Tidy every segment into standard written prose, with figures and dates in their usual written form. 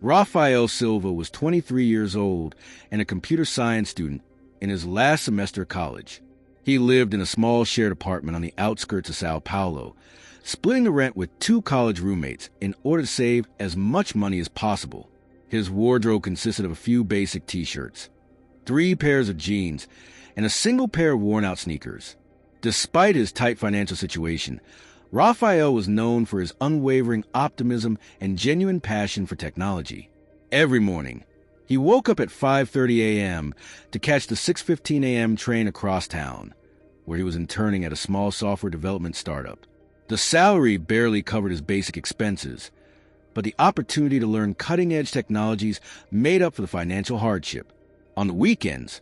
Rafael Silva was 23 years old and a computer science student in his last semester of college. He lived in a small shared apartment on the outskirts of Sao Paulo, splitting the rent with 2 college roommates in order to save as much money as possible. His wardrobe consisted of a few basic t-shirts, 3 pairs of jeans, and a single pair of worn-out sneakers. Despite his tight financial situation, Rafael was known for his unwavering optimism and genuine passion for technology. Every morning, he woke up at 5:30 a.m. to catch the 6:15 a.m. train across town, where he was interning at a small software development startup. The salary barely covered his basic expenses, but the opportunity to learn cutting-edge technologies made up for the financial hardship. On the weekends,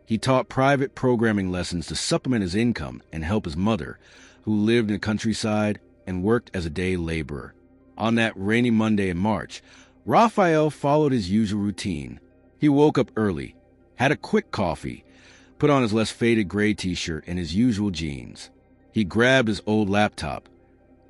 he taught private programming lessons to supplement his income and help his mother, who lived in the countryside and worked as a day laborer. On that rainy Monday in March, Rafael followed his usual routine. He woke up early, had a quick coffee, put on his less faded gray t-shirt and his usual jeans. He grabbed his old laptop,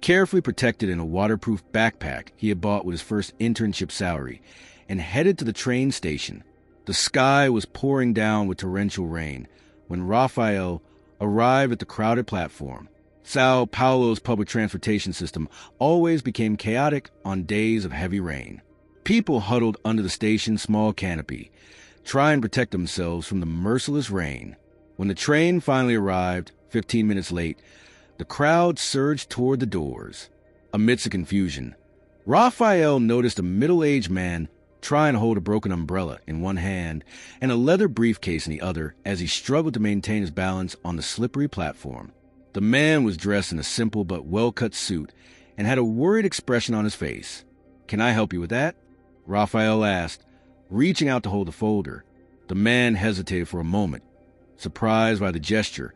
carefully protected in a waterproof backpack he had bought with his first internship salary, and headed to the train station. The sky was pouring down with torrential rain when Rafael arrived at the crowded platform. Sao Paulo's public transportation system always became chaotic on days of heavy rain. People huddled under the station's small canopy, trying to protect themselves from the merciless rain. When the train finally arrived, 15 minutes late, the crowd surged toward the doors. Amidst the confusion, Rafael noticed a middle-aged man trying to hold a broken umbrella in one hand and a leather briefcase in the other as he struggled to maintain his balance on the slippery platform. The man was dressed in a simple but well-cut suit and had a worried expression on his face. "Can I help you with that?" Rafael asked, reaching out to hold the folder. The man hesitated for a moment, surprised by the gesture,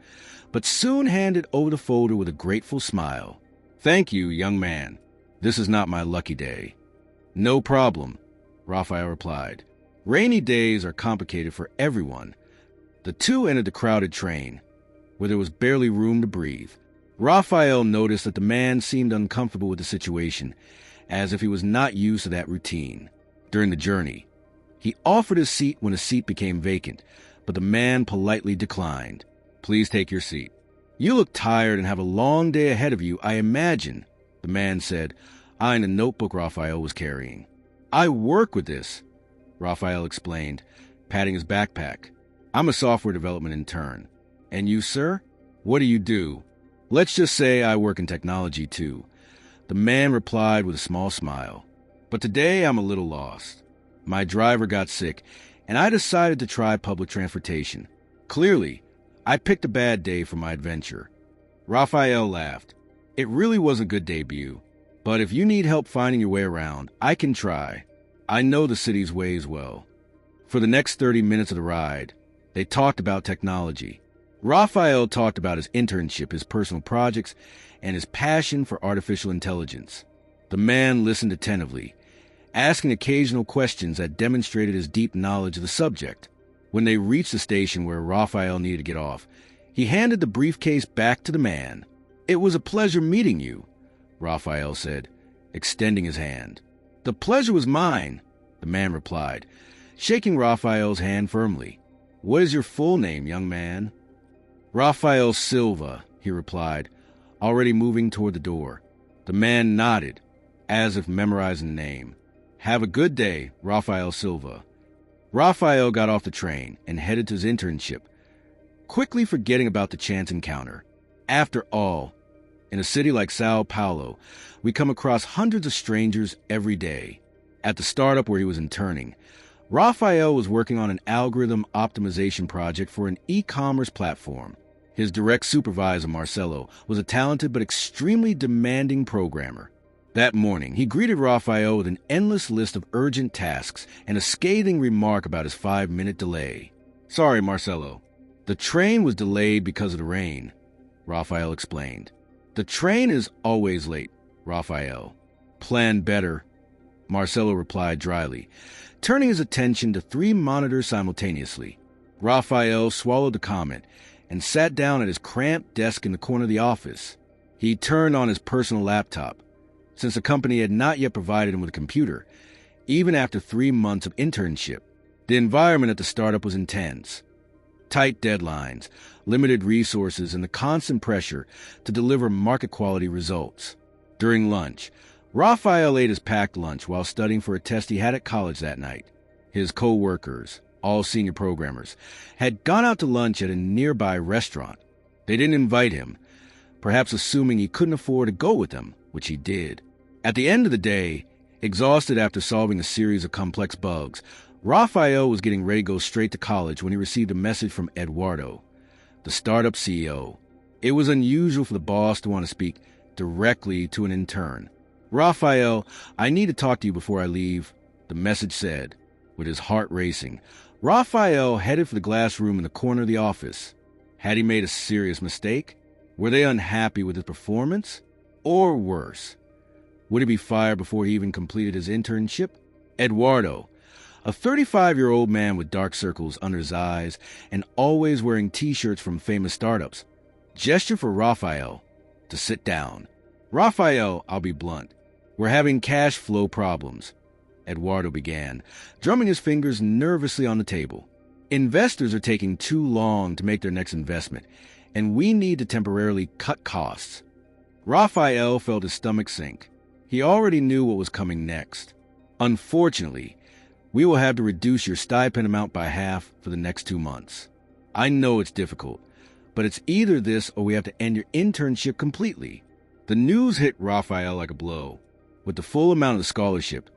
but soon handed over the folder with a grateful smile. "Thank you, young man. This is not my lucky day." "No problem," Rafael replied. "Rainy days are complicated for everyone." The two entered the crowded train, where there was barely room to breathe. Rafael noticed that the man seemed uncomfortable with the situation, as if he was not used to that routine. During the journey, he offered his seat when a seat became vacant, but the man politely declined. "Please take your seat. You look tired and have a long day ahead of you, I imagine," the man said, eyeing the notebook Rafael was carrying. "I work with this," Rafael explained, patting his backpack. "I'm a software development intern. And you, sir? What do you do?" "Let's just say I work in technology, too," the man replied with a small smile. "But today I'm a little lost. My driver got sick, and I decided to try public transportation. Clearly, I picked a bad day for my adventure." Rafael laughed. "It really was a good debut, but if you need help finding your way around, I can try. I know the city's ways well." For the next 30 minutes of the ride, they talked about technology. Rafael talked about his internship, his personal projects, and his passion for artificial intelligence. The man listened attentively, asking occasional questions that demonstrated his deep knowledge of the subject. When they reached the station where Rafael needed to get off, he handed the briefcase back to the man. "It was a pleasure meeting you," Rafael said, extending his hand. "The pleasure was mine," the man replied, shaking Rafael's hand firmly. "What is your full name, young man?" "Rafael Silva," he replied, already moving toward the door. The man nodded, as if memorizing the name. "Have a good day, Rafael Silva." Rafael got off the train and headed to his internship, quickly forgetting about the chance encounter. After all, in a city like Sao Paulo, we come across hundreds of strangers every day. At the startup where he was interning, Rafael was working on an algorithm optimization project for an e-commerce platform. His direct supervisor, Marcelo, was a talented but extremely demanding programmer. That morning, he greeted Rafael with an endless list of urgent tasks and a scathing remark about his 5-minute delay. "Sorry, Marcelo. The train was delayed because of the rain," Rafael explained. "The train is always late, Rafael." "Plan better," Marcelo replied dryly, turning his attention to 3 monitors simultaneously. Rafael swallowed the comment and sat down at his cramped desk in the corner of the office. He turned on his personal laptop. Since the company had not yet provided him with a computer, even after 3 months of internship. The environment at the startup was intense. Tight deadlines, limited resources, and the constant pressure to deliver market-quality results. During lunch, Raphael ate his packed lunch while studying for a test he had at college that night. His co-workers, all senior programmers, had gone out to lunch at a nearby restaurant. They didn't invite him, perhaps assuming he couldn't afford to go with them, which he did. At the end of the day, exhausted after solving a series of complex bugs, Raphael was getting ready to go straight to college when he received a message from Eduardo, the startup CEO. It was unusual for the boss to want to speak directly to an intern. "Raphael, I need to talk to you before I leave," the message said. With his heart racing, Raphael headed for the glass room in the corner of the office. Had he made a serious mistake? Were they unhappy with his performance? Or worse, would he be fired before he even completed his internship? Eduardo, a 35-year-old man with dark circles under his eyes and always wearing T-shirts from famous startups, gestured for Raphael to sit down. "Raphael, I'll be blunt. We're having cash flow problems," Eduardo began, drumming his fingers nervously on the table. "Investors are taking too long to make their next investment, and we need to temporarily cut costs." Raphael felt his stomach sink. He already knew what was coming next. "Unfortunately, we will have to reduce your stipend amount by half for the next 2 months. I know it's difficult, but it's either this or we have to end your internship completely." The news hit Raphael like a blow. With the full amount of the scholarship,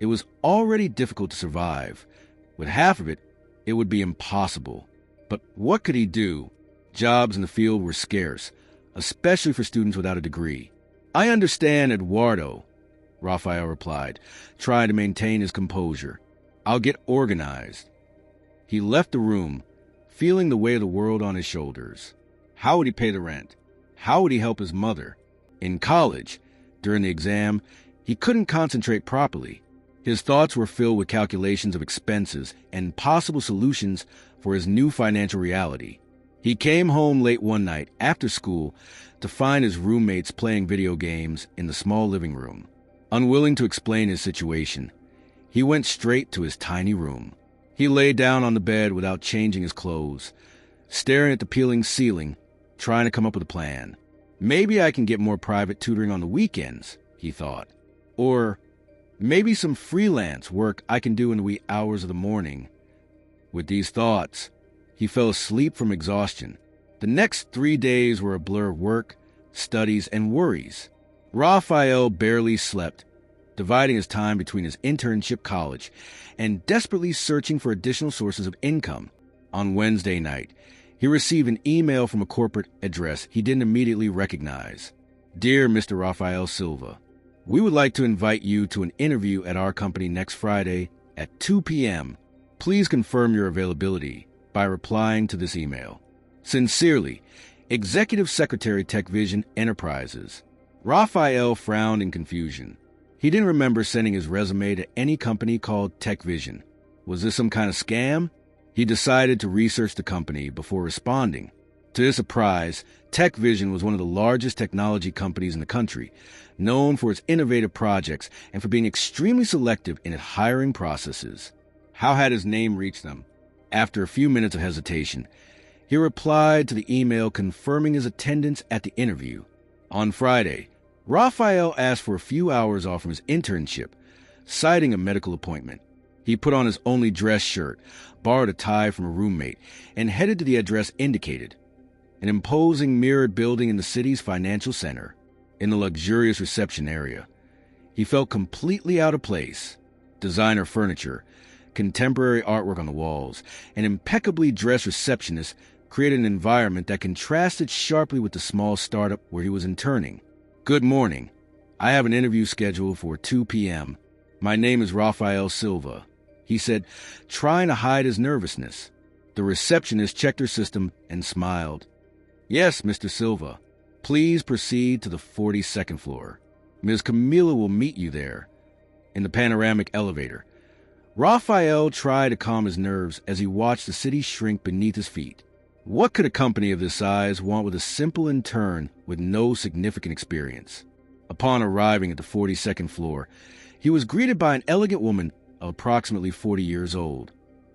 it was already difficult to survive. With half of it, it would be impossible. But what could he do? Jobs in the field were scarce, especially for students without a degree. "I understand, Eduardo," Raphael replied, trying to maintain his composure. "I'll get organized." He left the room, feeling the weight of the world on his shoulders. How would he pay the rent? How would he help his mother? In college, during the exam, he couldn't concentrate properly. His thoughts were filled with calculations of expenses and possible solutions for his new financial reality. He came home late one night after school to find his roommates playing video games in the small living room. Unwilling to explain his situation, he went straight to his tiny room. He lay down on the bed without changing his clothes, staring at the peeling ceiling, trying to come up with a plan. "Maybe I can get more private tutoring on the weekends," he thought. "Or maybe some freelance work I can do in the wee hours of the morning." With these thoughts, he fell asleep from exhaustion. The next 3 days were a blur of work, studies, and worries. Raphael barely slept, dividing his time between his internship, college, and desperately searching for additional sources of income. On Wednesday night, he received an email from a corporate address he didn't immediately recognize. "Dear Mr. Raphael Silva, we would like to invite you to an interview at our company next Friday at 2 p.m. Please confirm your availability by replying to this email. Sincerely, Executive Secretary TechVision Enterprises." Raphael frowned in confusion. He didn't remember sending his resume to any company called TechVision. Was this some kind of scam? He decided to research the company before responding. To his surprise, TechVision was one of the largest technology companies in the country, known for its innovative projects and for being extremely selective in its hiring processes. How had his name reached them? After a few minutes of hesitation, he replied to the email confirming his attendance at the interview. On Friday, Raphael asked for a few hours off from his internship, citing a medical appointment. He put on his only dress shirt, borrowed a tie from a roommate, and headed to the address indicated, an imposing mirrored building in the city's financial center. In the luxurious reception area, he felt completely out of place. Designer furniture, contemporary artwork on the walls, and impeccably dressed receptionists created an environment that contrasted sharply with the small startup where he was interning. "Good morning. I have an interview scheduled for 2 p.m. My name is Raphael Silva," he said, trying to hide his nervousness. The receptionist checked her system and smiled. "Yes, Mr. Silva. Please proceed to the 42nd floor. Ms. Camila will meet you there, in the panoramic elevator." Raphael tried to calm his nerves as he watched the city shrink beneath his feet. What could a company of this size want with a simple intern with no significant experience? Upon arriving at the 42nd floor, He was greeted by an elegant woman of approximately 40 years old,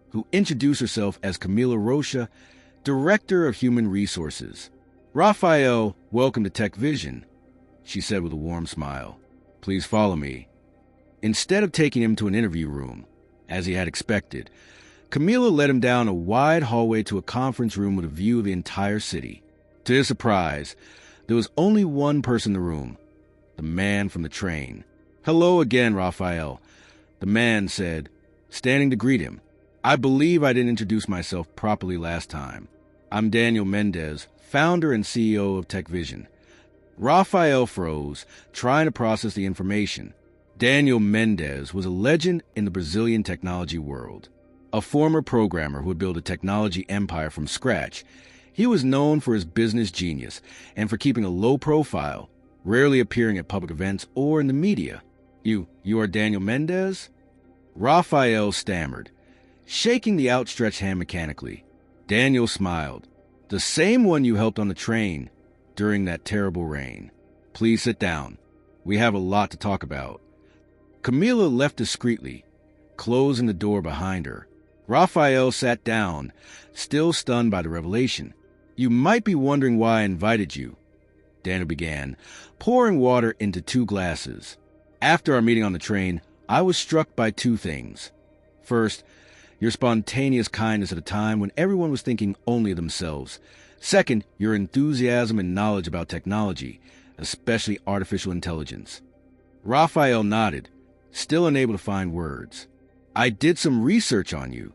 who introduced herself as Camila Rocha, Director of Human Resources. "Raphael, welcome to Tech Vision," she said with a warm smile. "Please follow me." Instead of taking him to an interview room, as he had expected, Camila led him down a wide hallway to a conference room with a view of the entire city. To his surprise, there was only one person in the room, the man from the train. "Hello again, Raphael," the man said, standing to greet him. "I believe I didn't introduce myself properly last time. I'm Daniel Mendez, founder and CEO of Tech Vision." Raphael froze, trying to process the information. Daniel Mendez was a legend in the Brazilian technology world. A former programmer who had built a technology empire from scratch, he was known for his business genius and for keeping a low profile, rarely appearing at public events or in the media. You are Daniel Mendez?" Raphael stammered, shaking the outstretched hand mechanically. Daniel smiled. "The same one you helped on the train during that terrible rain. Please sit down. We have a lot to talk about." Camila left discreetly, closing the door behind her. Raphael sat down, still stunned by the revelation. "You might be wondering why I invited you," Daniel began, pouring water into 2 glasses. "After our meeting on the train, I was struck by 2 things. First, your spontaneous kindness at a time when everyone was thinking only of themselves. Second, your enthusiasm and knowledge about technology, especially artificial intelligence." Raphael nodded, still unable to find words. "I did some research on you,"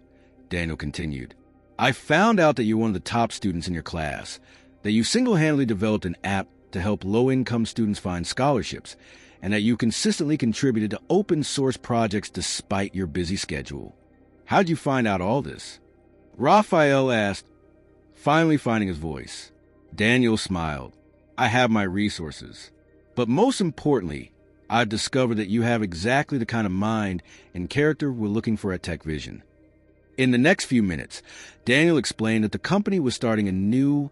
Daniel continued. "I found out that you're one of the top students in your class, that you single-handedly developed an app to help low-income students find scholarships, and that you consistently contributed to open-source projects despite your busy schedule. How'd you find out all this?" Raphael asked, finally finding his voice. Daniel smiled. "I have my resources. But most importantly, I've discovered that you have exactly the kind of mind and character we're looking for at Tech Vision." In the next few minutes, Daniel explained that the company was starting a new,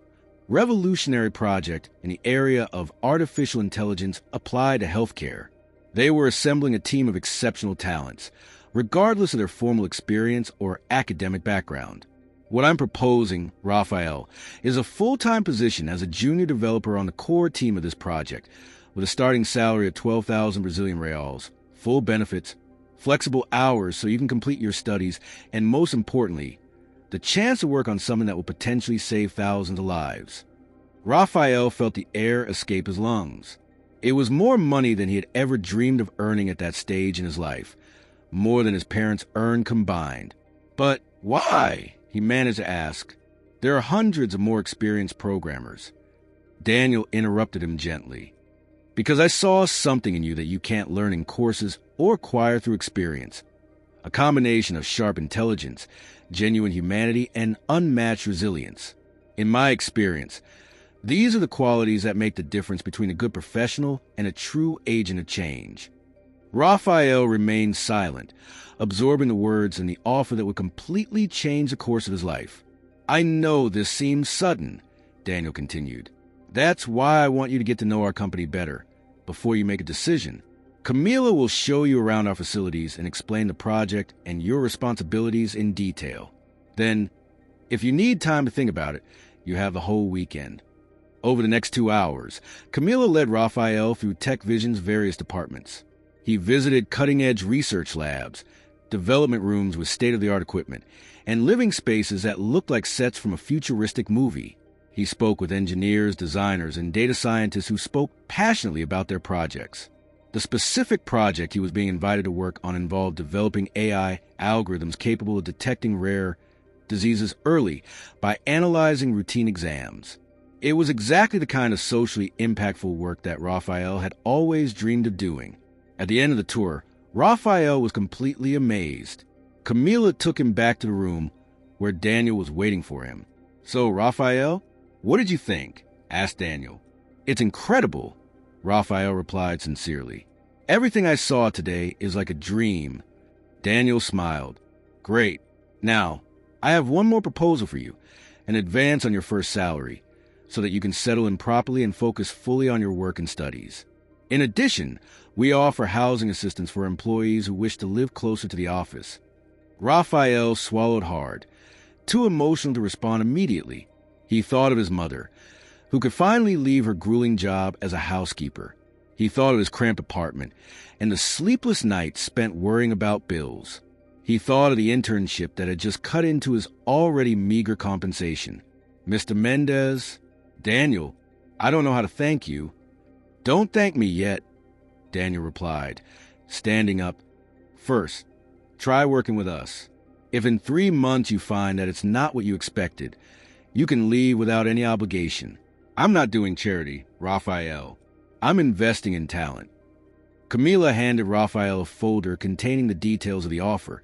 revolutionary project in the area of artificial intelligence applied to healthcare. They were assembling a team of exceptional talents, regardless of their formal experience or academic background. "What I'm proposing, Raphael, is a full-time position as a junior developer on the core team of this project, with a starting salary of 12,000 Brazilian reals, full benefits, flexible hours so you can complete your studies, and most importantly, the chance to work on something that will potentially save thousands of lives." Raphael felt the air escape his lungs. It was more money than he had ever dreamed of earning at that stage in his life, more than his parents earned combined. "But why?" he managed to ask. "There are hundreds of more experienced programmers." Daniel interrupted him gently. "Because I saw something in you that you can't learn in courses or acquire through experience. A combination of sharp intelligence, genuine humanity, and unmatched resilience. In my experience, these are the qualities that make the difference between a good professional and a true agent of change." Raphael remained silent, absorbing the words and the offer that would completely change the course of his life. "I know this seems sudden," Daniel continued. "That's why I want you to get to know our company better, before you make a decision. Camila will show you around our facilities and explain the project and your responsibilities in detail. Then, if you need time to think about it, you have the whole weekend." Over the next 2 hours, Camila led Raphael through Tech Vision's various departments. He visited cutting-edge research labs, development rooms with state-of-the-art equipment, and living spaces that looked like sets from a futuristic movie. He spoke with engineers, designers, and data scientists who spoke passionately about their projects. The specific project he was being invited to work on involved developing AI algorithms capable of detecting rare diseases early by analyzing routine exams. It was exactly the kind of socially impactful work that Raphael had always dreamed of doing. At the end of the tour, Raphael was completely amazed. Camila took him back to the room where Daniel was waiting for him. "So, Raphael, what did you think?" asked Daniel. "It's incredible," Raphael replied sincerely. "Everything I saw today is like a dream." Daniel smiled. "Great. Now, I have one more proposal for you, an advance on your first salary, so that you can settle in properly and focus fully on your work and studies." In addition, we offer housing assistance for employees who wish to live closer to the office. Raphael swallowed hard, too emotional to respond immediately. He thought of his mother, who could finally leave her grueling job as a housekeeper. He thought of his cramped apartment and the sleepless nights spent worrying about bills. He thought of the internship that had just cut into his already meager compensation. Mr. Mendez, Daniel, I don't know how to thank you. Don't thank me yet, Daniel replied, standing up. First, try working with us. If in 3 months you find that it's not what you expected, you can leave without any obligation. I'm not doing charity, Raphael. I'm investing in talent. Camila handed Raphael a folder containing the details of the offer,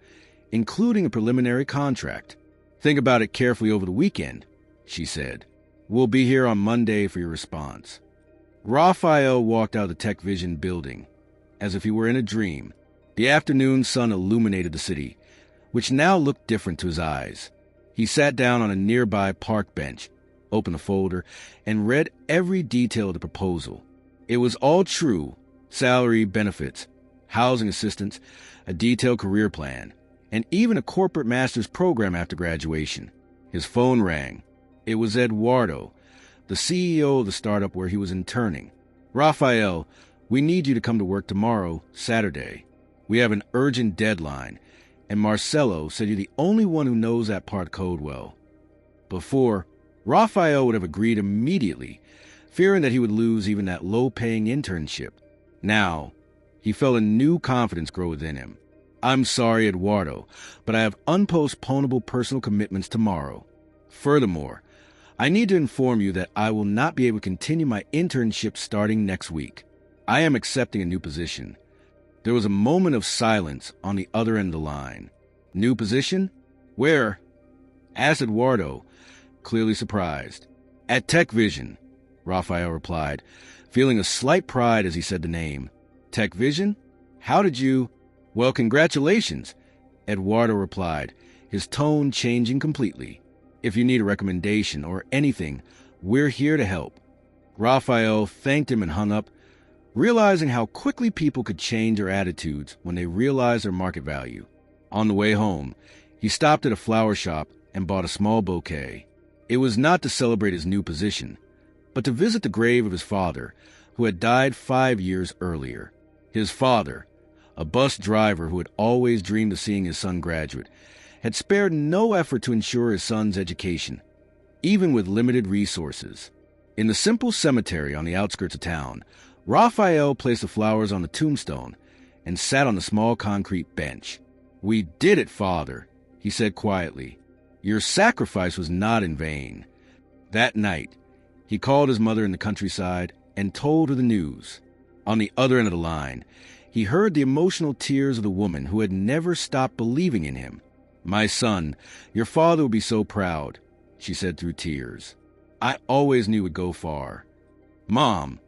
including a preliminary contract. Think about it carefully over the weekend, she said. We'll be here on Monday for your response. Raphael walked out of the Tech Vision building, as if he were in a dream. The afternoon sun illuminated the city, which now looked different to his eyes. He sat down on a nearby park bench, opened the folder, and read every detail of the proposal. It was all true: salary, benefits, housing assistance, a detailed career plan, and even a corporate master's program after graduation. His phone rang. It was Eduardo, the CEO of the startup where he was interning. Raphael, we need you to come to work tomorrow, Saturday. We have an urgent deadline, and Marcelo said you're the only one who knows that part code well. Before, Raphael would have agreed immediately, fearing that he would lose even that low-paying internship. Now, he felt a new confidence grow within him. I'm sorry, Eduardo, but I have unpostponable personal commitments tomorrow. Furthermore, I need to inform you that I will not be able to continue my internship starting next week. I am accepting a new position. There was a moment of silence on the other end of the line. New position? Where? Asked Eduardo, clearly surprised. At Tech Vision, Raphael replied, feeling a slight pride as he said the name. Tech Vision? How did you... Well, congratulations, Eduardo replied, his tone changing completely. If you need a recommendation or anything, we're here to help. Raphael thanked him and hung up, realizing how quickly people could change their attitudes when they realized their market value. On the way home, he stopped at a flower shop and bought a small bouquet. It was not to celebrate his new position, but to visit the grave of his father, who had died 5 years earlier. His father, a bus driver who had always dreamed of seeing his son graduate, had spared no effort to ensure his son's education, even with limited resources. In the simple cemetery on the outskirts of town, Raphael placed the flowers on the tombstone and sat on the small concrete bench. We did it, Father, he said quietly. Your sacrifice was not in vain. That night, he called his mother in the countryside and told her the news. On the other end of the line, he heard the emotional tears of the woman who had never stopped believing in him. My son, your father will be so proud, she said through tears. I always knew it would go far. Mom,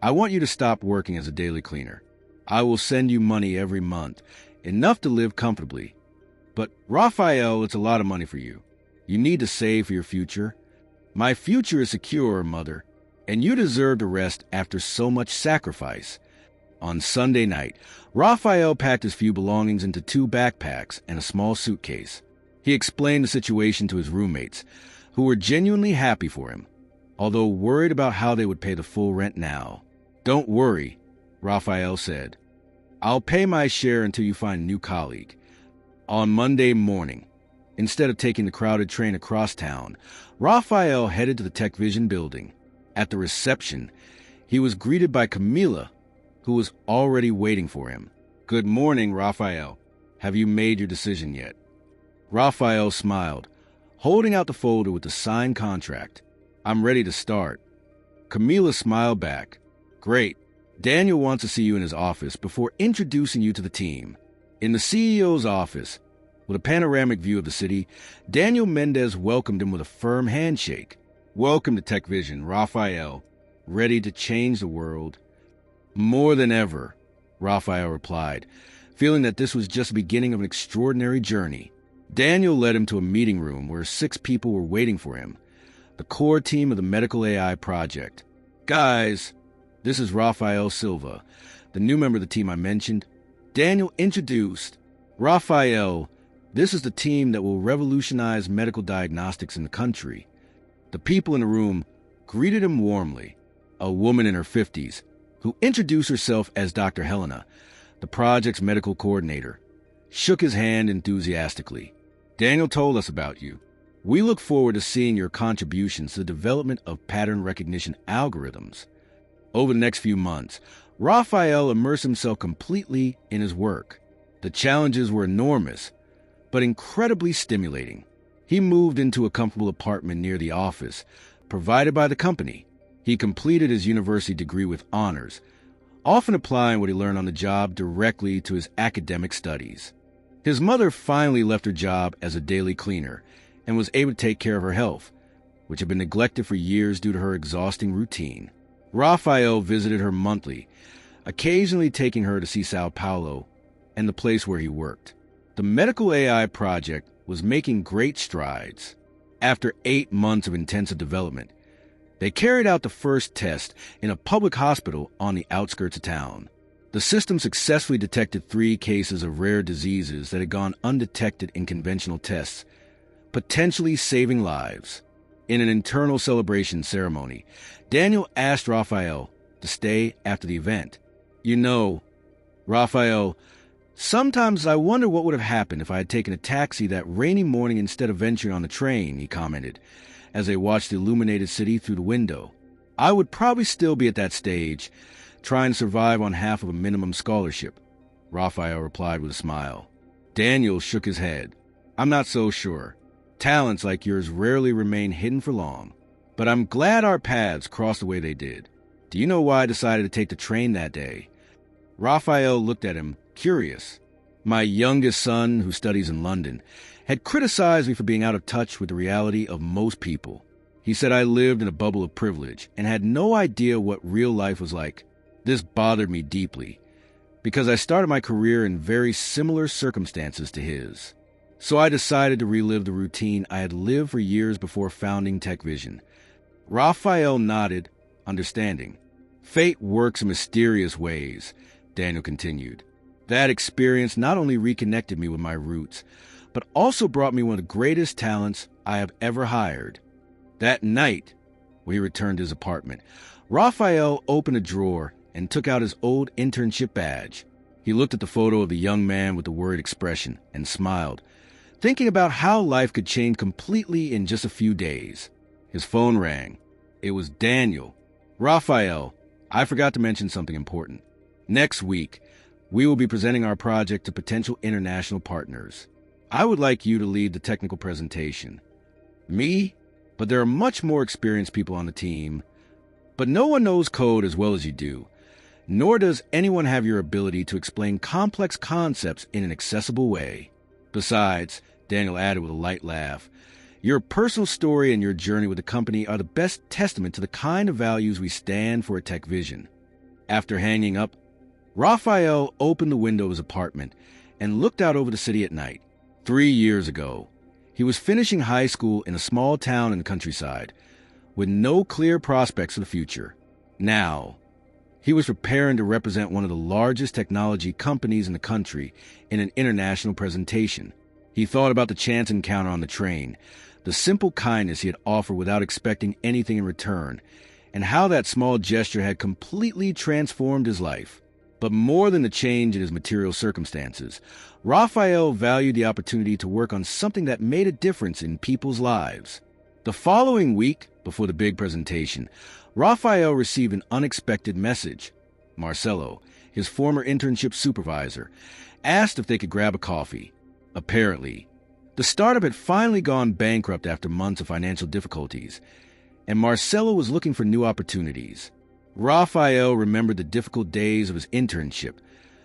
I want you to stop working as a daily cleaner. I will send you money every month, enough to live comfortably. But, Raphael, it's a lot of money for you. You need to save for your future. My future is secure, Mother, and you deserve to rest after so much sacrifice. On Sunday night, Raphael packed his few belongings into 2 backpacks and a small suitcase. He explained the situation to his roommates, who were genuinely happy for him, although worried about how they would pay the full rent now. Don't worry, Raphael said. I'll pay my share until you find a new colleague. On Monday morning, instead of taking the crowded train across town, Raphael headed to the Tech Vision building. At the reception, he was greeted by Camila, who was already waiting for him. Good morning, Raphael. Have you made your decision yet? Raphael smiled, holding out the folder with the signed contract. I'm ready to start. Camila smiled back. Great. Daniel wants to see you in his office before introducing you to the team. In the CEO's office, with a panoramic view of the city, Daniel Mendez welcomed him with a firm handshake. Welcome to Tech Vision, Raphael. Ready to change the world? More than ever, Raphael replied, feeling that this was just the beginning of an extraordinary journey. Daniel led him to a meeting room where 6 people were waiting for him, the core team of the medical AI project. Guys, This is Rafael Silva, the new member of the team I mentioned. Daniel introduced. Rafael, this is the team that will revolutionize medical diagnostics in the country. The people in the room greeted him warmly. A woman in her 50s, who introduced herself as Dr. Helena, the project's medical coordinator, shook his hand enthusiastically. Daniel told us about you. We look forward to seeing your contributions to the development of pattern recognition algorithms. Over the next few months, Rafael immersed himself completely in his work. The challenges were enormous, but incredibly stimulating. He moved into a comfortable apartment near the office, provided by the company. He completed his university degree with honors, often applying what he learned on the job directly to his academic studies. His mother finally left her job as a daily cleaner and was able to take care of her health, which had been neglected for years due to her exhausting routine. Rafael visited her monthly, occasionally taking her to see Sao Paulo and the place where he worked. The medical AI project was making great strides. After 8 months of intensive development, they carried out the first test in a public hospital on the outskirts of town. The system successfully detected 3 cases of rare diseases that had gone undetected in conventional tests, potentially saving lives. In an internal celebration ceremony, Daniel asked Rafael to stay after the event. You know, Rafael, sometimes I wonder what would have happened if I had taken a taxi that rainy morning instead of venturing on the train, he commented, as they watched the illuminated city through the window. I would probably still be at that stage, trying to survive on half of a minimum scholarship, Rafael replied with a smile. Daniel shook his head. I'm not so sure. Talents like yours rarely remain hidden for long, but I'm glad our paths crossed the way they did. Do you know why I decided to take the train that day? Rafael looked at him, curious. My youngest son, who studies in London, had criticized me for being out of touch with the reality of most people. He said I lived in a bubble of privilege and had no idea what real life was like. This bothered me deeply, because I started my career in very similar circumstances to his. So I decided to relive the routine I had lived for years before founding TechVision. Rafael nodded, understanding. Fate works in mysterious ways, Daniel continued. That experience not only reconnected me with my roots, but also brought me one of the greatest talents I have ever hired. That night, when he returned to his apartment, Rafael opened a drawer and took out his old internship badge. He looked at the photo of the young man with the worried expression and smiled, thinking about how life could change completely in just a few days. His phone rang. It was Daniel. Rafael, I forgot to mention something important. Next week, we will be presenting our project to potential international partners. I would like you to lead the technical presentation. Me? But there are much more experienced people on the team. But no one knows code as well as you do, nor does anyone have your ability to explain complex concepts in an accessible way. Besides, Daniel added with a light laugh, your personal story and your journey with the company are the best testament to the kind of values we stand for at TechVision. After hanging up, Rafael opened the window of his apartment and looked out over the city at night. 3 years ago, he was finishing high school in a small town in the countryside, with no clear prospects for the future. Now, he was preparing to represent one of the largest technology companies in the country in an international presentation. He thought about the chance encounter on the train, the simple kindness he had offered without expecting anything in return, and how that small gesture had completely transformed his life. But more than the change in his material circumstances, Rafael valued the opportunity to work on something that made a difference in people's lives. The following week, before the big presentation, Rafael received an unexpected message. Marcelo, his former internship supervisor, asked if they could grab a coffee. Apparently, the startup had finally gone bankrupt after months of financial difficulties, and Marcelo was looking for new opportunities. Rafael remembered the difficult days of his internship,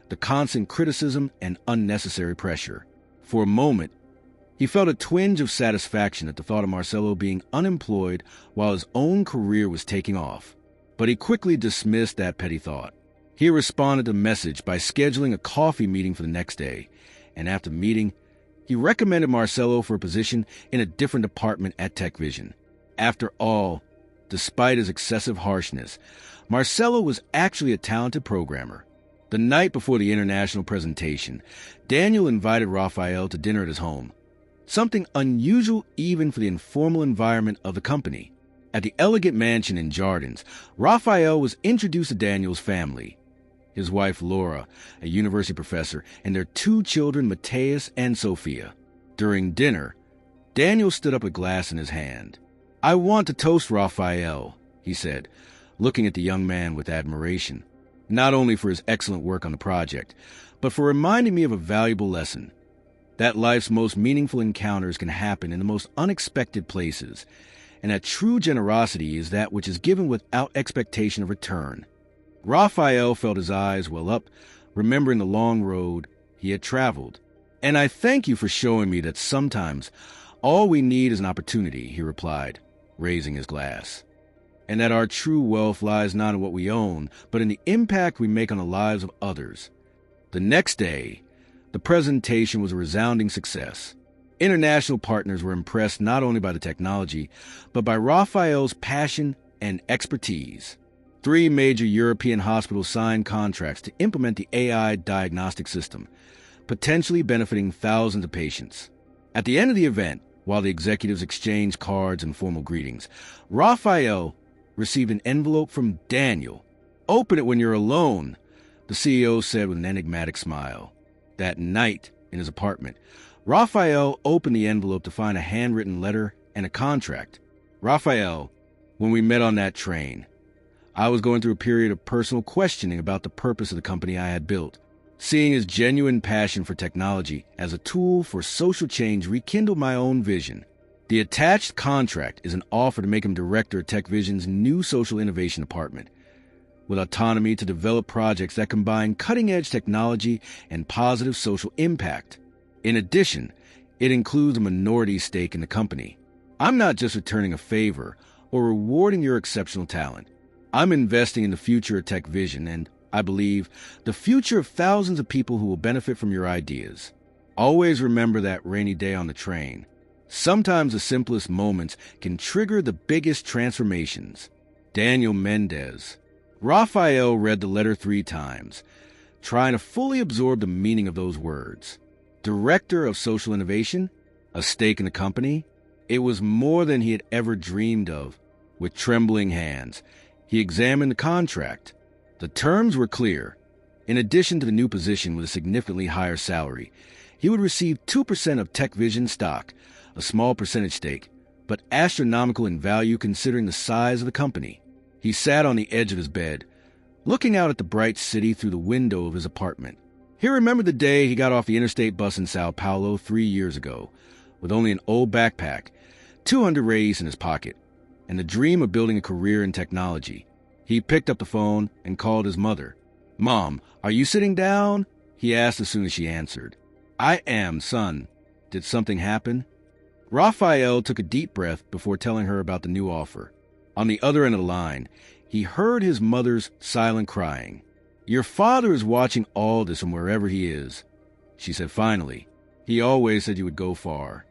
the constant criticism and unnecessary pressure. For a moment, he felt a twinge of satisfaction at the thought of Marcelo being unemployed while his own career was taking off. But he quickly dismissed that petty thought. He responded to the message by scheduling a coffee meeting for the next day, and after the meeting, he recommended Marcelo for a position in a different department at TechVision. After all, Despite his excessive harshness, Marcelo was actually a talented programmer. The night before the international presentation, Daniel invited Raphael to dinner at his home, something unusual even for the informal environment of the company. At the elegant mansion in Jardins, Raphael was introduced to Daniel's family, his wife Laura, a university professor, and their 2 children, Mateus and Sophia. During dinner, Daniel stood up a glass in his hand. "I want to toast Raphael," he said, looking at the young man with admiration, not only for his excellent work on the project, but for reminding me of a valuable lesson, that life's most meaningful encounters can happen in the most unexpected places, and that true generosity is that which is given without expectation of return. Raphael felt his eyes well up, remembering the long road he had traveled. "And I thank you for showing me that sometimes all we need is an opportunity," he replied, raising his glass. "And that our true wealth lies not in what we own, but in the impact we make on the lives of others." The next day, the presentation was a resounding success. International partners were impressed not only by the technology, but by Raphael's passion and expertise. 3 major European hospitals signed contracts to implement the AI diagnostic system, potentially benefiting thousands of patients. At the end of the event, while the executives exchanged cards and formal greetings, Raphael received an envelope from Daniel. "Open it when you're alone," the CEO said with an enigmatic smile. That night, in his apartment, Raphael opened the envelope to find a handwritten letter and a contract. "Raphael, when we met on that train, I was going through a period of personal questioning about the purpose of the company I had built. Seeing his genuine passion for technology as a tool for social change rekindled my own vision. The attached contract is an offer to make him director of TechVision's new social innovation department, with autonomy to develop projects that combine cutting-edge technology and positive social impact. In addition, it includes a minority stake in the company. I'm not just returning a favor or rewarding your exceptional talent. I'm investing in the future of TechVision and, I believe, the future of thousands of people who will benefit from your ideas. Always remember that rainy day on the train. Sometimes the simplest moments can trigger the biggest transformations." Daniel Mendez. Raphael read the letter 3 times, trying to fully absorb the meaning of those words. Director of Social Innovation? A stake in the company? It was more than he had ever dreamed of. With trembling hands, he examined the contract. The terms were clear. In addition to the new position with a significantly higher salary, he would receive 2% of TechVision stock, a small percentage stake, but astronomical in value considering the size of the company. He sat on the edge of his bed, looking out at the bright city through the window of his apartment. He remembered the day he got off the interstate bus in Sao Paulo 3 years ago, with only an old backpack, 200 reais in his pocket, and the dream of building a career in technology. He picked up the phone and called his mother. "Mom, are you sitting down?" he asked as soon as she answered. "I am, son. Did something happen?" Raphael took a deep breath before telling her about the new offer. On the other end of the line, he heard his mother's silent crying. "Your father is watching all this from wherever he is," she said finally. "He always said you would go far."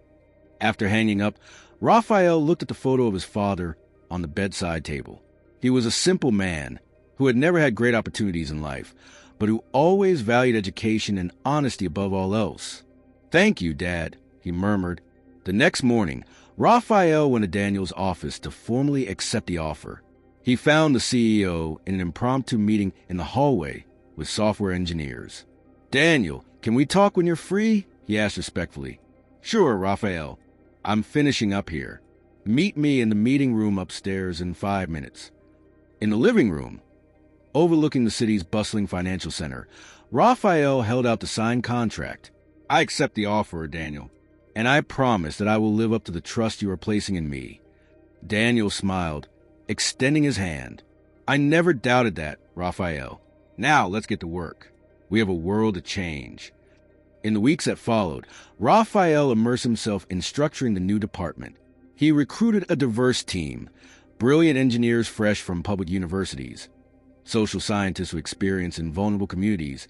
After hanging up, Raphael looked at the photo of his father on the bedside table. He was a simple man who had never had great opportunities in life, but who always valued education and honesty above all else. "Thank you, Dad," he murmured. The next morning, Raphael went to Daniel's office to formally accept the offer. He found the CEO in an impromptu meeting in the hallway with software engineers. "Daniel, can we talk when you're free?" he asked respectfully. "Sure, Raphael. I'm finishing up here. Meet me in the meeting room upstairs in 5 minutes." In the living room, overlooking the city's bustling financial center, Raphael held out the signed contract. "I accept the offer, Daniel, and I promise that I will live up to the trust you are placing in me." Daniel smiled, extending his hand. "I never doubted that, Raphael. Now let's get to work. We have a world to change." In the weeks that followed, Raphael immersed himself in structuring the new department. He recruited a diverse team, brilliant engineers fresh from public universities, social scientists with experience in vulnerable communities,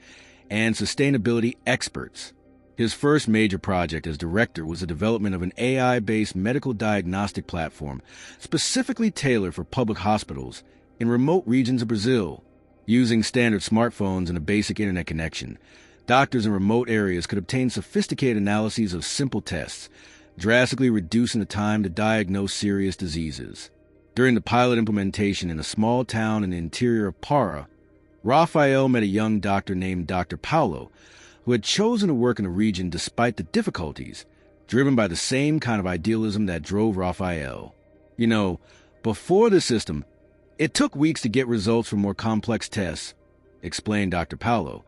and sustainability experts. His first major project as director was the development of an AI-based medical diagnostic platform specifically tailored for public hospitals in remote regions of Brazil. Using standard smartphones and a basic internet connection, doctors in remote areas could obtain sophisticated analyses of simple tests, drastically reducing the time to diagnose serious diseases. During the pilot implementation in a small town in the interior of Para, Rafael met a young doctor named Dr. Paulo, who had chosen to work in the region despite the difficulties, driven by the same kind of idealism that drove Rafael. Before the system, it took weeks to get results from more complex tests, explained Dr. Paulo,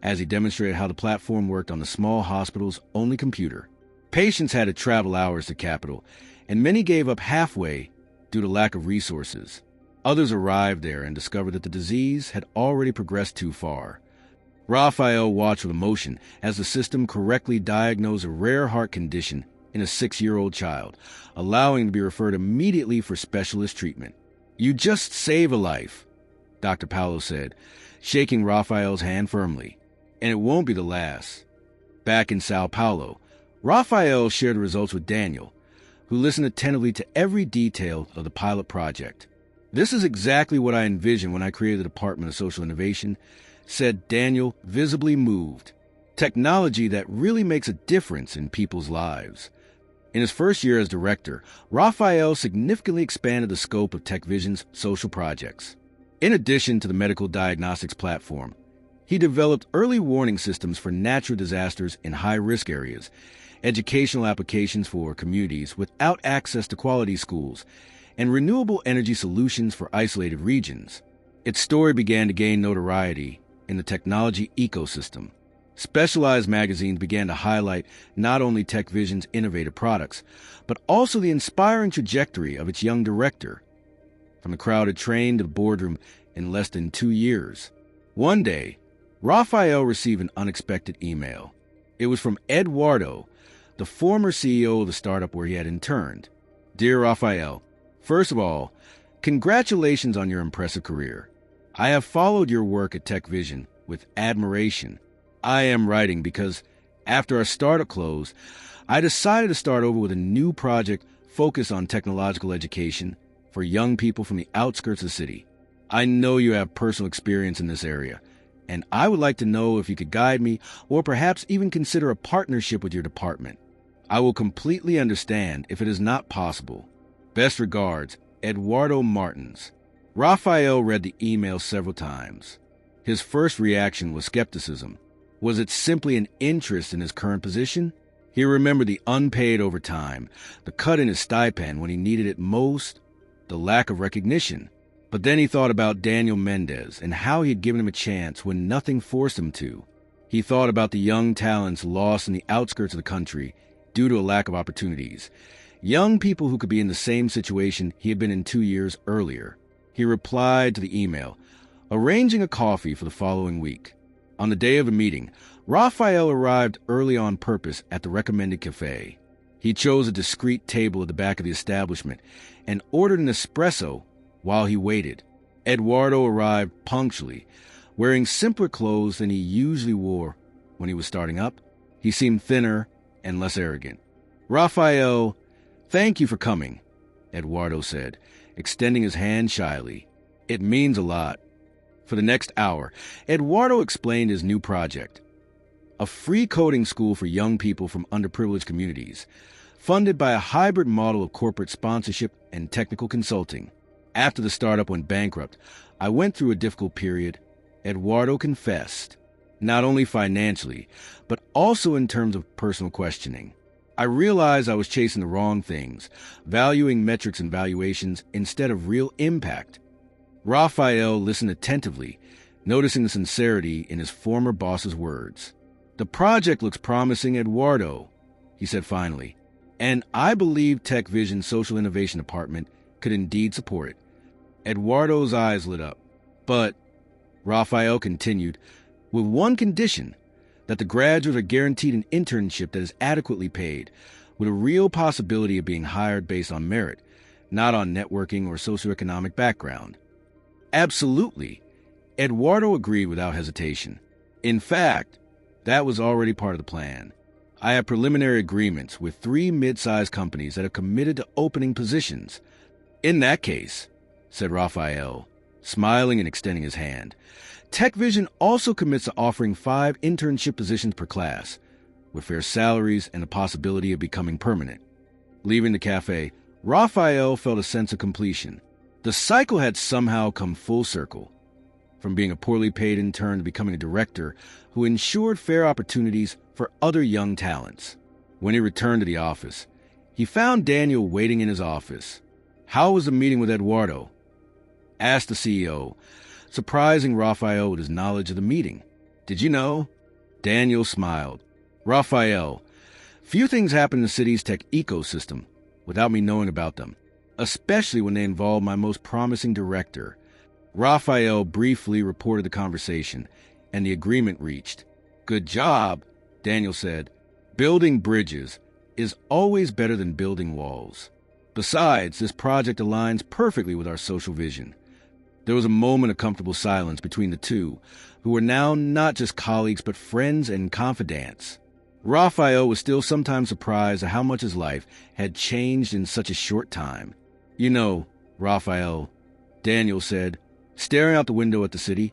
as he demonstrated how the platform worked on the small hospital's only computer. Patients had to travel hours to capital, and many gave up halfway due to lack of resources. Others arrived there and discovered that the disease had already progressed too far. Rafael watched with emotion as the system correctly diagnosed a rare heart condition in a 6-year-old child, allowing him to be referred immediately for specialist treatment. "You just save a life," Dr. Paulo said, shaking Rafael's hand firmly. "And it won't be the last." Back in Sao Paulo, Rafael shared the results with Daniel, who listened attentively to every detail of the pilot project. "This is exactly what I envisioned when I created the Department of Social Innovation," said Daniel, visibly moved. "Technology that really makes a difference in people's lives." In his first year as director, Rafael significantly expanded the scope of TechVision's social projects. In addition to the medical diagnostics platform, he developed early warning systems for natural disasters in high-risk areas, educational applications for communities without access to quality schools, and renewable energy solutions for isolated regions. Its story began to gain notoriety in the technology ecosystem. Specialized magazines began to highlight not only TechVision's innovative products, but also the inspiring trajectory of its young director. From the crowded train to the boardroom in less than 2 years. One day, Rafael received an unexpected email. It was from Eduardo, the former CEO of the startup where he had interned. "Dear Rafael, first of all, congratulations on your impressive career. I have followed your work at TechVision with admiration. I am writing because, after our startup closed, I decided to start over with a new project focused on technological education for young people from the outskirts of the city. I know you have personal experience in this area, and I would like to know if you could guide me or perhaps even consider a partnership with your department. I will completely understand if it is not possible. Best regards, Eduardo Martins." Rafael read the email several times. His first reaction was skepticism. Was it simply an interest in his current position? He remembered the unpaid overtime, the cut in his stipend when he needed it most, the lack of recognition. But then he thought about Daniel Mendez and how he had given him a chance when nothing forced him to. He thought about the young talents lost in the outskirts of the country due to a lack of opportunities. Young people who could be in the same situation he had been in 2 years earlier. He replied to the email, arranging a coffee for the following week. On the day of the meeting, Rafael arrived early on purpose at the recommended cafe. He chose a discreet table at the back of the establishment and ordered an espresso while he waited. Eduardo arrived punctually, wearing simpler clothes than he usually wore when he was starting up. He seemed thinner and less arrogant. "Rafael, thank you for coming," Eduardo said, extending his hand shyly. "It means a lot." For the next hour, Eduardo explained his new project, a free coding school for young people from underprivileged communities, funded by a hybrid model of corporate sponsorship and technical consulting. "After the startup went bankrupt, I went through a difficult period," Eduardo confessed, "not only financially, but also in terms of personal questioning. I realized I was chasing the wrong things, valuing metrics and valuations instead of real impact." Rafael listened attentively, noticing the sincerity in his former boss's words. "The project looks promising, Eduardo," he said finally, "and I believe TechVision's Social Innovation Department could indeed support it." Eduardo's eyes lit up. "But," Rafael continued, "with one condition, that the graduates are guaranteed an internship that is adequately paid, with a real possibility of being hired based on merit, not on networking or socioeconomic background." "Absolutely," Eduardo agreed without hesitation. In fact, that was already part of the plan. I have preliminary agreements with 3 mid-sized companies that have committed to opening positions. In that case, said Raphael, smiling and extending his hand, TechVision also commits to offering 5 internship positions per class, with fair salaries and the possibility of becoming permanent. Leaving the cafe, Raphael felt a sense of completion. The cycle had somehow come full circle, from being a poorly paid intern to becoming a director who ensured fair opportunities for other young talents. When he returned to the office, he found Daniel waiting in his office. "How was the meeting with Eduardo?" asked the CEO, surprising Raphael with his knowledge of the meeting. "Did you know?" Daniel smiled. "Raphael, few things happen in the city's tech ecosystem without me knowing about them, especially when they involve my most promising director." Raphael briefly reported the conversation and the agreement reached. "Good job," Daniel said. "Building bridges is always better than building walls. Besides, this project aligns perfectly with our social vision." There was a moment of comfortable silence between the two, who were now not just colleagues but friends and confidants. Raphael was still sometimes surprised at how much his life had changed in such a short time. "You know, Raphael," Daniel said, staring out the window at the city,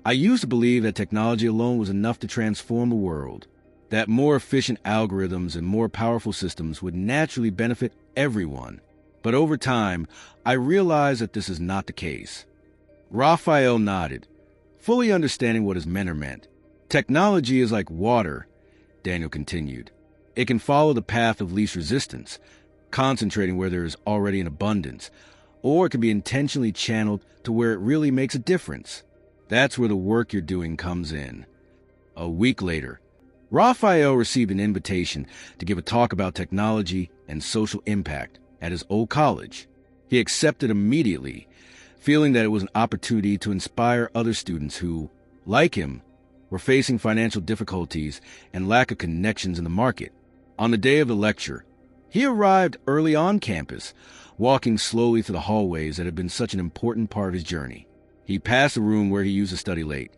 "I used to believe that technology alone was enough to transform the world, that more efficient algorithms and more powerful systems would naturally benefit everyone. But over time, I realized that this is not the case." Raphael nodded, fully understanding what his mentor meant. "Technology is like water," Daniel continued. "It can follow the path of least resistance, concentrating where there is already an abundance, or it can be intentionally channeled to where it really makes a difference. That's where the work you're doing comes in." A week later, Raphael received an invitation to give a talk about technology and social impact at his old college. He accepted immediately, feeling that it was an opportunity to inspire other students who, like him, were facing financial difficulties and lack of connections in the market. On the day of the lecture, he arrived early on campus, walking slowly through the hallways that had been such an important part of his journey. He passed the room where he used to study late,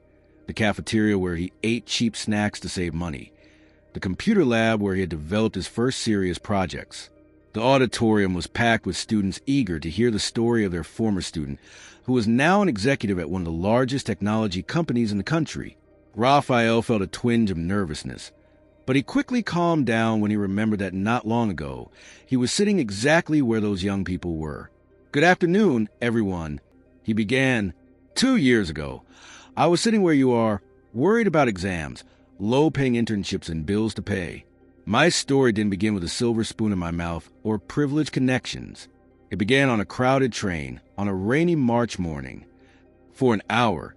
the cafeteria where he ate cheap snacks to save money, the computer lab where he had developed his first serious projects. The auditorium was packed with students eager to hear the story of their former student, who was now an executive at one of the largest technology companies in the country. Raphael felt a twinge of nervousness, but he quickly calmed down when he remembered that not long ago, he was sitting exactly where those young people were. "Good afternoon, everyone," he began. 2 years ago, I was sitting where you are, worried about exams, low-paying internships, and bills to pay. My story didn't begin with a silver spoon in my mouth or privileged connections. It began on a crowded train on a rainy March morning. For an hour,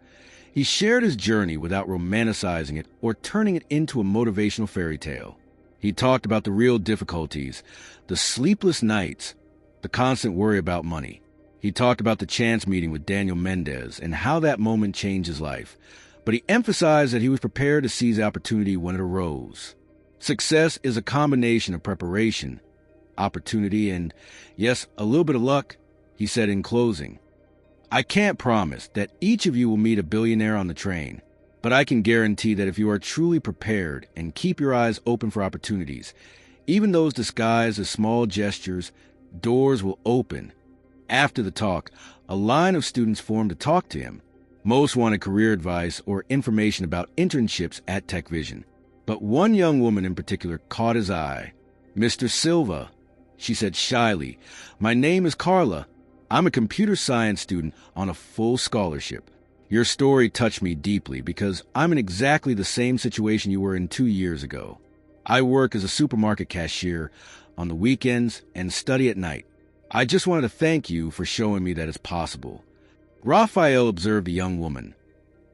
he shared his journey without romanticizing it or turning it into a motivational fairy tale. He talked about the real difficulties, the sleepless nights, the constant worry about money. He talked about the chance meeting with Daniel Mendez and how that moment changed his life, but he emphasized that he was prepared to seize the opportunity when it arose. Success is a combination of preparation, opportunity, and, yes, a little bit of luck, he said in closing. "I can't promise that each of you will meet a billionaire on the train, but I can guarantee that if you are truly prepared and keep your eyes open for opportunities, even those disguised as small gestures, doors will open." After the talk, a line of students formed to talk to him. Most wanted career advice or information about internships at TechVision, but one young woman in particular caught his eye. "Mr. Silva," she said shyly, "my name is Carla. I'm a computer science student on a full scholarship. Your story touched me deeply because I'm in exactly the same situation you were in 2 years ago. I work as a supermarket cashier on the weekends and study at night. I just wanted to thank you for showing me that it's possible." Raphael observed the young woman.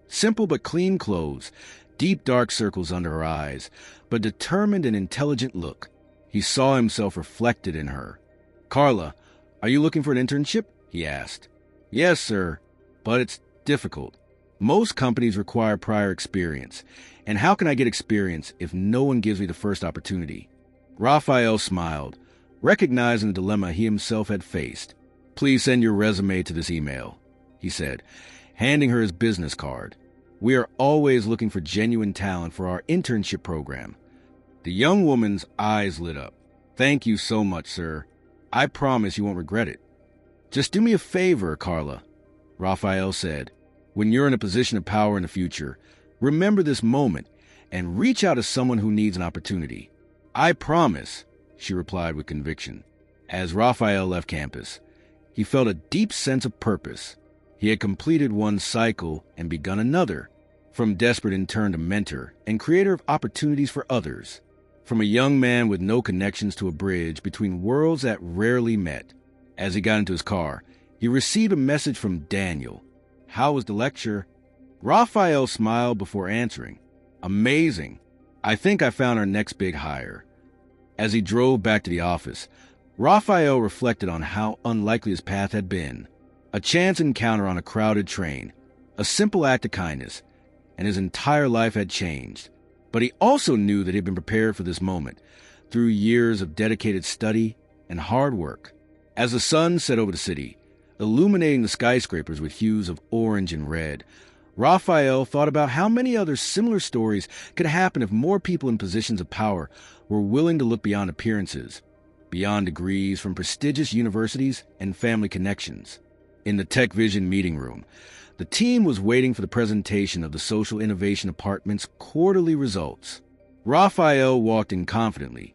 Simple but clean clothes, deep dark circles under her eyes, but determined and intelligent look. He saw himself reflected in her. "Carla, are you looking for an internship?" he asked. "Yes, sir, but it's difficult. Most companies require prior experience, and how can I get experience if no one gives me the first opportunity?" Raphael smiled, recognizing the dilemma he himself had faced. "Please send your resume to this email," he said, handing her his business card. "We are always looking for genuine talent for our internship program." The young woman's eyes lit up. "Thank you so much, sir. I promise you won't regret it." "Just do me a favor, Carla," Raphael said. "When you're in a position of power in the future, remember this moment and reach out to someone who needs an opportunity." "I promise," she replied with conviction. As Raphael left campus, he felt a deep sense of purpose. He had completed one cycle and begun another. From desperate intern to mentor and creator of opportunities for others. From a young man with no connections to a bridge between worlds that rarely met. As he got into his car, he received a message from Daniel. "How was the lecture?" Raphael smiled before answering. "Amazing. I think I found our next big hire." As he drove back to the office, Raphael reflected on how unlikely his path had been. A chance encounter on a crowded train, a simple act of kindness, and his entire life had changed. But he also knew that he had been prepared for this moment through years of dedicated study and hard work. As the sun set over the city, illuminating the skyscrapers with hues of orange and red, Raphael thought about how many other similar stories could happen if more people in positions of power were willing to look beyond appearances, beyond degrees from prestigious universities and family connections. In the Tech Vision meeting room, the team was waiting for the presentation of the Social Innovation Department's quarterly results. Raphael walked in confidently,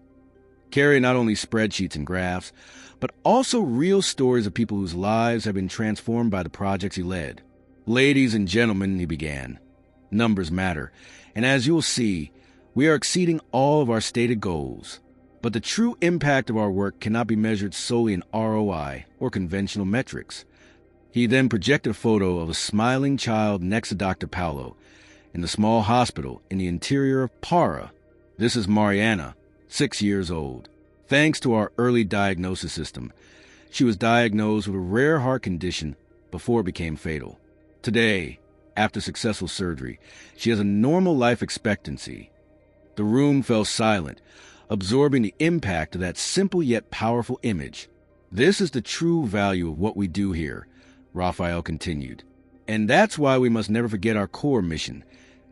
carrying not only spreadsheets and graphs, but also real stories of people whose lives had been transformed by the projects he led. "Ladies and gentlemen," he began, "numbers matter, and as you will see, we are exceeding all of our stated goals. But the true impact of our work cannot be measured solely in ROI or conventional metrics." He then projected a photo of a smiling child next to Dr. Paolo in the small hospital in the interior of Para. "This is Mariana, 6 years old. Thanks to our early diagnosis system, she was diagnosed with a rare heart condition before it became fatal. Today, after successful surgery, she has a normal life expectancy." The room fell silent, absorbing the impact of that simple yet powerful image. "This is the true value of what we do here," Raphael continued. "And that's why we must never forget our core mission,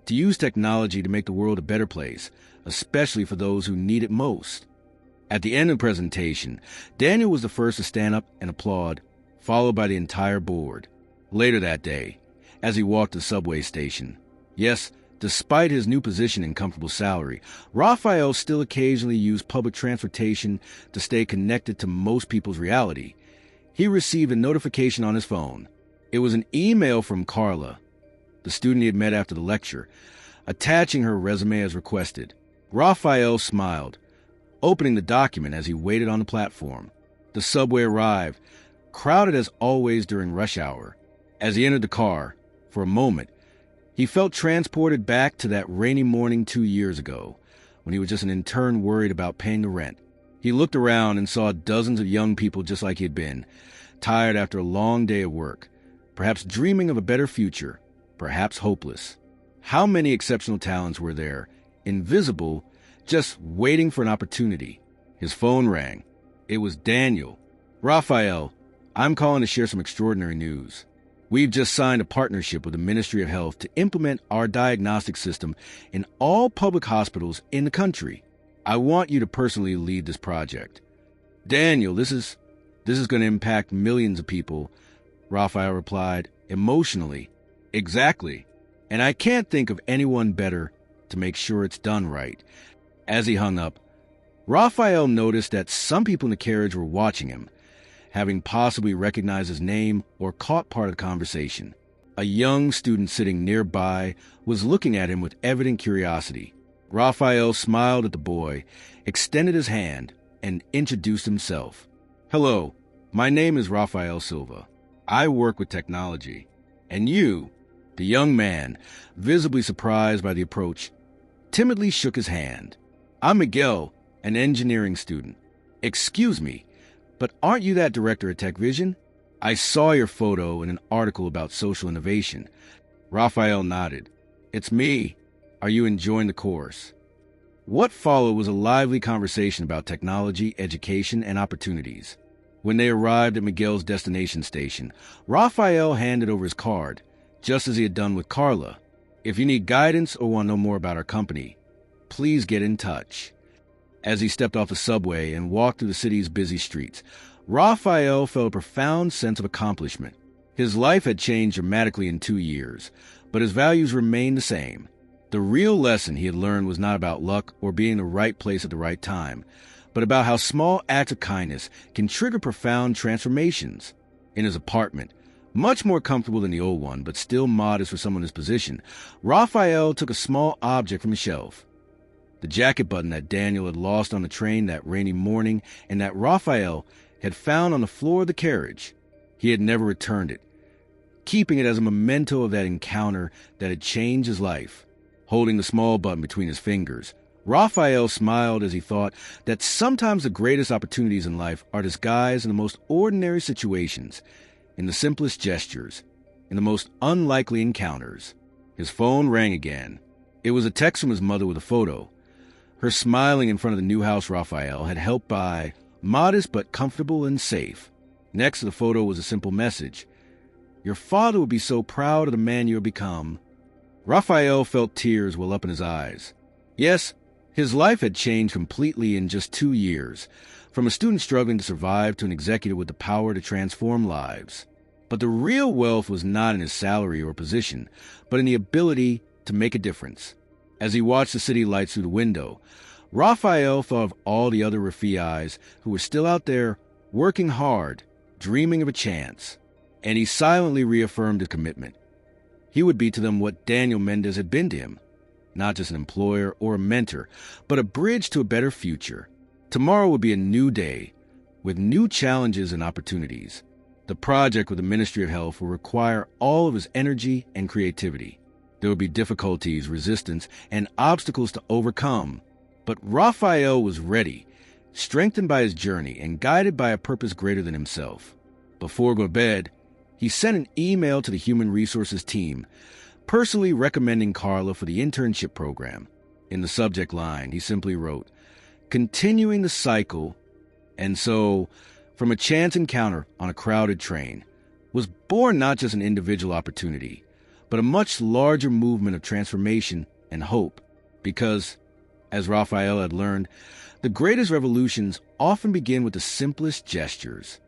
to use technology to make the world a better place, especially for those who need it most." At the end of the presentation, Daniel was the first to stand up and applaud, followed by the entire board. Later that day, as he walked to the subway station, yes, despite his new position and comfortable salary, Raphael still occasionally used public transportation to stay connected to most people's reality. He received a notification on his phone. It was an email from Carla, the student he had met after the lecture, attaching her resume as requested. Raphael smiled, opening the document as he waited on the platform. The subway arrived, crowded as always during rush hour. As he entered the car, for a moment, he felt transported back to that rainy morning 2 years ago, when he was just an intern worried about paying the rent. He looked around and saw dozens of young people just like he had been, tired after a long day of work, perhaps dreaming of a better future, perhaps hopeless. How many exceptional talents were there, invisible, just waiting for an opportunity? His phone rang. It was Daniel. "Raphael, I'm calling to share some extraordinary news. We've just signed a partnership with the Ministry of Health to implement our diagnostic system in all public hospitals in the country. I want you to personally lead this project." "Daniel, this is going to impact millions of people," Raphael replied, emotionally. "Exactly. And I can't think of anyone better to make sure it's done right." As he hung up, Raphael noticed that some people in the carriage were watching him, having possibly recognized his name or caught part of the conversation. A young student sitting nearby was looking at him with evident curiosity. Raphael smiled at the boy, extended his hand, and introduced himself. "Hello, my name is Raphael Silva. I work with technology. And you?" The young man, visibly surprised by the approach, timidly shook his hand. "I'm Miguel, an engineering student." "Excuse me, but aren't you that director at Tech Vision? I saw your photo in an article about social innovation." Raphael nodded. "It's me. Are you enjoying the course?" What followed was a lively conversation about technology, education, and opportunities. When they arrived at Miguel's destination station, Raphael handed over his card, just as he had done with Carla. "If you need guidance or want to know more about our company, please get in touch." As he stepped off the subway and walked through the city's busy streets, Raphael felt a profound sense of accomplishment. His life had changed dramatically in 2 years, but his values remained the same. The real lesson he had learned was not about luck or being in the right place at the right time, but about how small acts of kindness can trigger profound transformations. In his apartment, much more comfortable than the old one, but still modest for someone in his position, Raphael took a small object from a shelf. The jacket button that Daniel had lost on the train that rainy morning and that Raphael had found on the floor of the carriage. He had never returned it, keeping it as a memento of that encounter that had changed his life. Holding the small button between his fingers, Raphael smiled as he thought that sometimes the greatest opportunities in life are disguised in the most ordinary situations, in the simplest gestures, in the most unlikely encounters. His phone rang again. It was a text from his mother with a photo. Her smiling in front of the new house Raphael had helped by modest but comfortable and safe. Next to the photo was a simple message. Your father would be so proud of the man you have become. Raphael felt tears well up in his eyes. Yes, his life had changed completely in just 2 years, from a student struggling to survive to an executive with the power to transform lives. But the real wealth was not in his salary or position, but in the ability to make a difference. As he watched the city lights through the window, Raphael thought of all the other Rafi'is who were still out there working hard, dreaming of a chance, and he silently reaffirmed his commitment. He would be to them what Daniel Mendez had been to him, not just an employer or a mentor, but a bridge to a better future. Tomorrow would be a new day, with new challenges and opportunities. The project with the Ministry of Health will require all of his energy and creativity. There would be difficulties, resistance, and obstacles to overcome. But Raphael was ready, strengthened by his journey and guided by a purpose greater than himself. Before going to bed, he sent an email to the Human Resources team, personally recommending Carla for the internship program. In the subject line, he simply wrote, "Continuing the cycle," and so, from a chance encounter on a crowded train, was born not just an individual opportunity, but a much larger movement of transformation and hope. Because, as Raphael had learned, the greatest revolutions often begin with the simplest gestures.